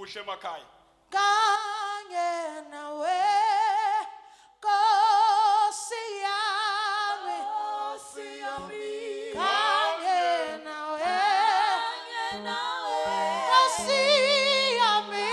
kuhle emakhaya kanye nawe Nkosi yami kanye nawe Nkosi yami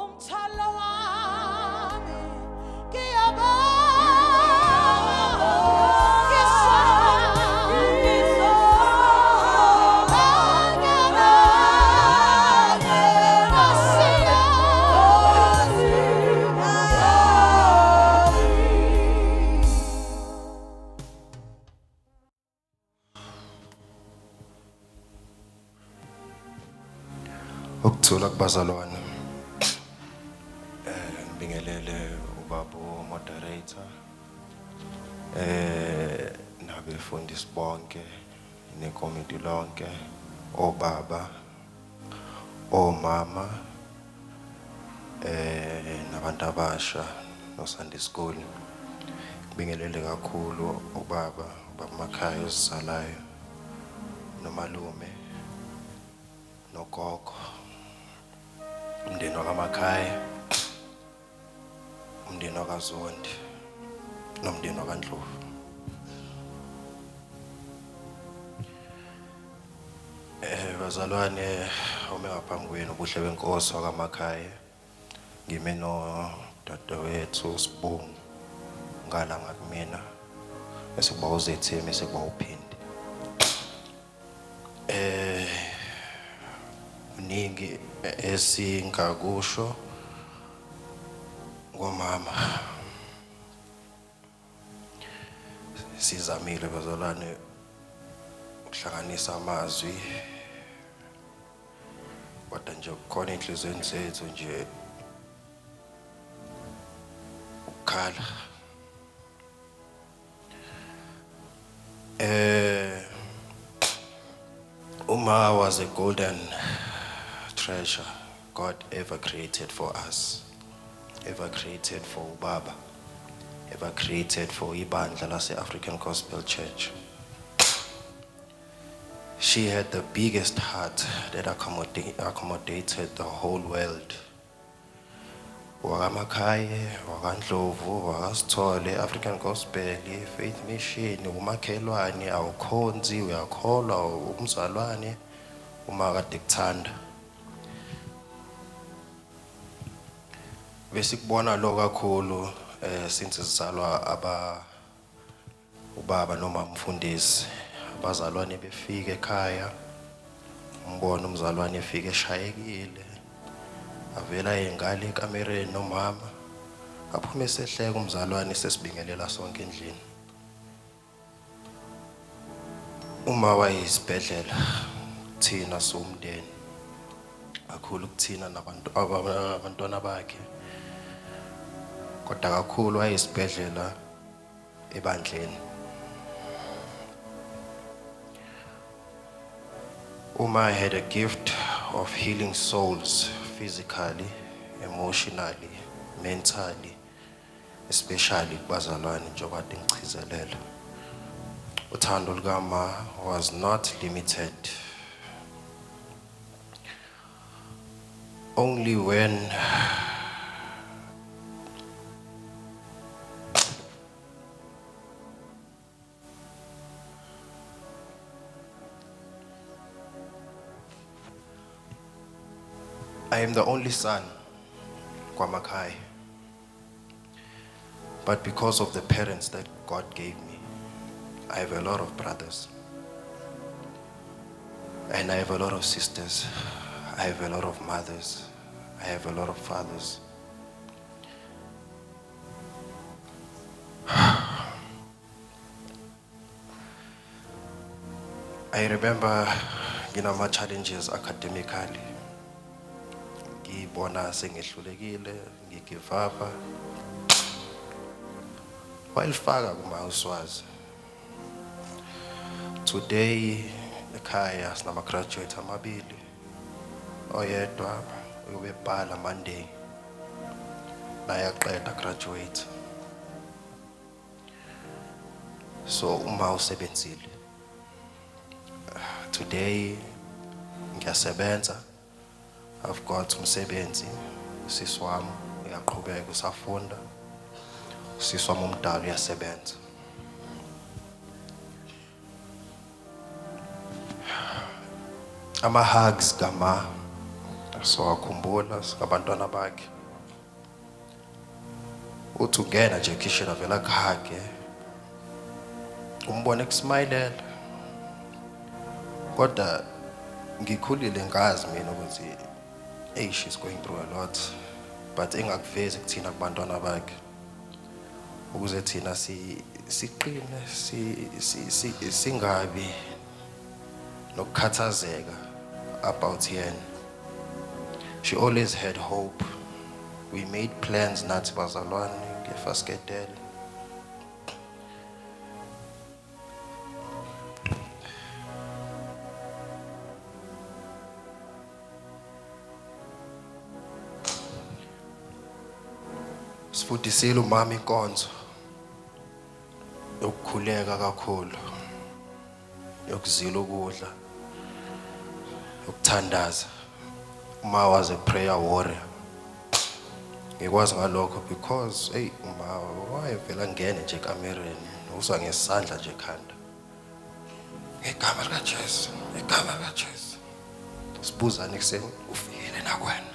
umthwalo wami ukuthula kubazalwane ngibingelele ubaba moderator nabefundisi bonke nekomiti lonke obaba omama nabantu abasha no Sunday school ngibingelele kakhulu ubaba makhaya osalayo nomalume nogogo umndeni wakamakhaya umndeni wakaZondi nomndeni wakaNdlovu bazalwane ome ngaphambi kwenu ubuhle benkosi wakamakhaya ngime no dadewethu Sibungu ngala ngakumina esikuba uZethemi esikuba uPhindi uningi esingakusho ngomama sizamile bazalwane ukuhlanganisa amazwi kodwa nje khona inhlizweni zethu nje ukukhala Uma was a golden treasure God ever created for us, ever created for Ubaba, ever created for ibandla lase African Gospel Church. She had the biggest heart that accommodated the whole world. WakaMakhaya, wakaNdlovu, wakaSithole, African Gospel, Faith Mission, umakhelwane, awukhonzi, uyakholwa, umzalwane, umakade kuthanda. Besikubona lo kakhulu since sizalwa ubaba noma umfundisi abazalwane befika ekhaya umbona umzalwane efika eshayekile avela engale ekamereni nomama aphume sehleka umzalwane sesibingelela sonke endlini uma wayisibhedlela thina somndeni kakhulu kuthina nabantu abantwana bakhe kodwa kakhulu wayisibhedlela ebandleni Uma had a gift of healing souls physically, emotionally, mentally, especially kubazalwane njengoba ngichizelela. Uthando lukama was not limited. Only when I am the only son, Kwamakai. But because of the parents that God gave me, I have a lot of brothers. And I have a lot of sisters. I have a lot of mothers. I have a lot of fathers. I remember, my challenges academically. Ngibona sengehlulekile, ngigive up. Wayilifaka kuma-uswazi. Today, ekhaya sinama-graduate amabili. Oyedwa uyobebhala Monday. Bayaqeda graduate. So uma usebenzile. Today ngiyasebenza. I've got umsebenzi. Sisi wami uyaqhubeka usafunda. Sisi wami umdala uyasebenza. Ama-hugs kama siwakhumbula sikabantwana bakhe. Uthi ungena nje ekitchen avela kuhage. Umbone kusmilela. Kodwa ngikhulile ngazi mina ukuthi she's going through a lot, but engakuvezi kuthina kubantwana bakhe. Ukuze thina siqine singabi nokukhathazeka about yena. She always had hope. We made plans nathi bazalwane ngeFaskedele. Sifundisile umama inkonzo yokukhuleka kakhulu, yokuzila ukudla, yokuthandaza. Uma was a prayer warrior. Ngikwazi ngalokho because uma wayevela ngene nje ekamereni uzwa ngesandla nje ekhanda. Ngegama likaJesu, ngegama likaJesu. Sibuzane kuseni ufikile nakwena.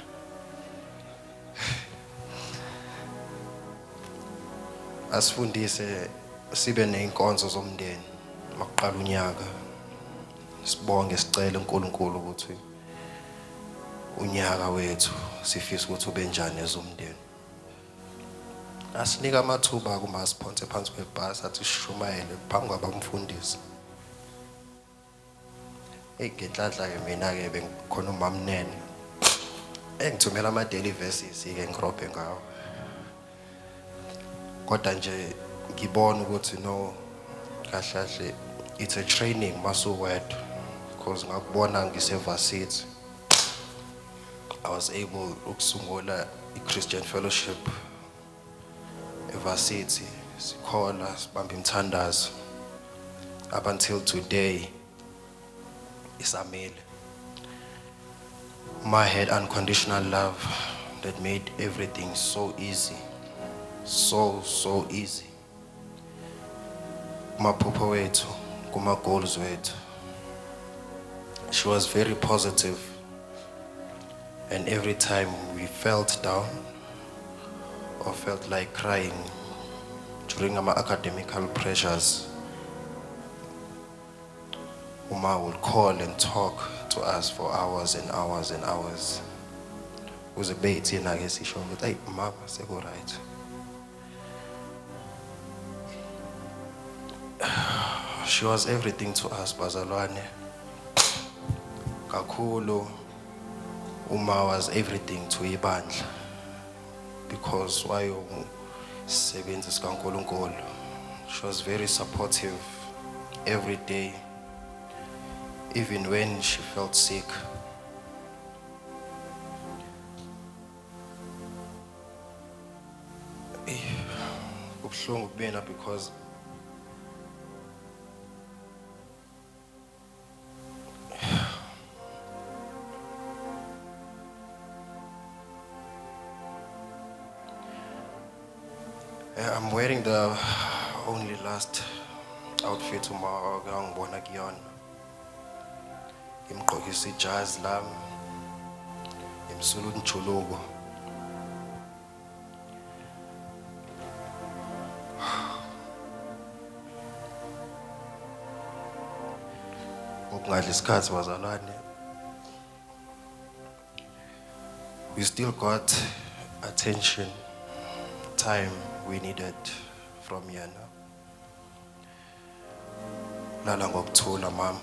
Asifundise sibe neinkonzo zomndeni makuqala unyaka. Sibonge sicela uNkulunkulu ukuthi unyaka wethu sifisa ukuthi ube njani ezomndeni. Asinika amathuba kuma sponsor phansi kwebhasi athi sishumayele phambi kwabamfundisi. Ngenhlanhla ke mina ke bengikhona umamnene. Engithumela ama daily verses ke ngirobhe ngawo. Kodwa nje ngibona ukuthi no kahle it's a training masuwedwa because ngakubona ngisevarsity. I was able ukusungula iChristian Fellowship evarsity sikhola sibamba imthandazo up until today isamile. I had unconditional love that made everything so easy. So easy. Maphupho wethu, kuma goals wethu. She was very positive, and every time we felt down or felt like crying during our academical pressures, Uma would call and talk to us for hours and hours and hours. Uze bethi yena ke sisho ukuthi hey mama seko right. She was everything to us bazalwane. Kakhulu Uma was everything to ibandla because wayo sebenza sikaNkulunkulu. She was very supportive every day. even when she felt sick. Kubuhlungu kubena because I'm wearing the only last outfit ngangibona kuyona. Ngimgqokisa ijazi lami, ngimsula unjuluko. Ngokungadla isikhathi bazalwane, we still got attention, time we needed from yena. Lala ngokuthula mama.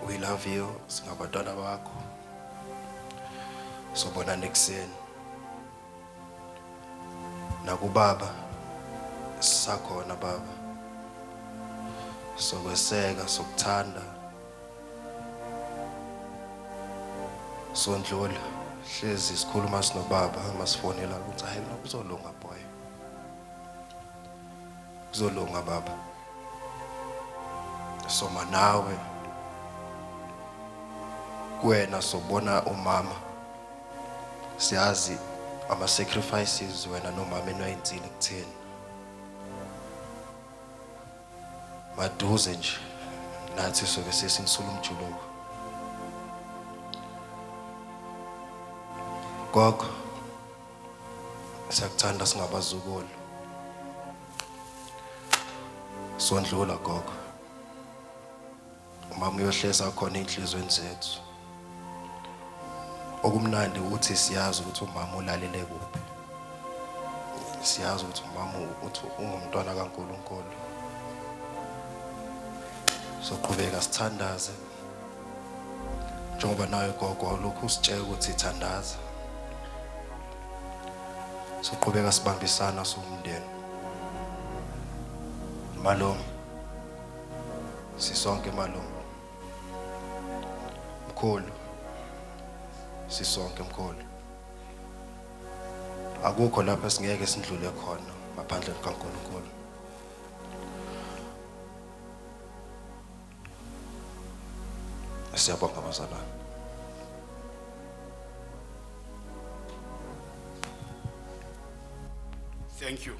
We love you, singabantwana bakho. Sobonana ekuseni. Nakubaba sakhona baba. Sokweseka, sokuthanda. Sondlula, hlezi sikhuluma sinobaba masifonela ukuthi hayi kuzolunga boy. Kuzolunga baba. Soma nawe. Kuwena sobona umama. Siyazi ama sacrifices wena nomama enwayenzile kuthina. Maduze nje nathi soke sesinisula umjuluko. Gogo, siyakuthanda singabazukulu. Sondlula gogo. Umama uyohleza khona enhlizweni zethu. Okumnandi ukuthi siyazi ukuthi umama ulalele kuphi. Siyazi ukuthi umama uthi ungumntwana kaNkulunkulu. Soqhubeka sithandaze. Njengoba nawe gogo lokhu usitshela ukuthi ithandaza. Soqhubeka sibambisana somndeni. Malom. Sisonke malom. Mkhulu. Sisonke mkhulu. Akukho lapha singeke sindlule khona ngaphandle kaNkulunkulu. Siyabonga bazalwane. Thank you.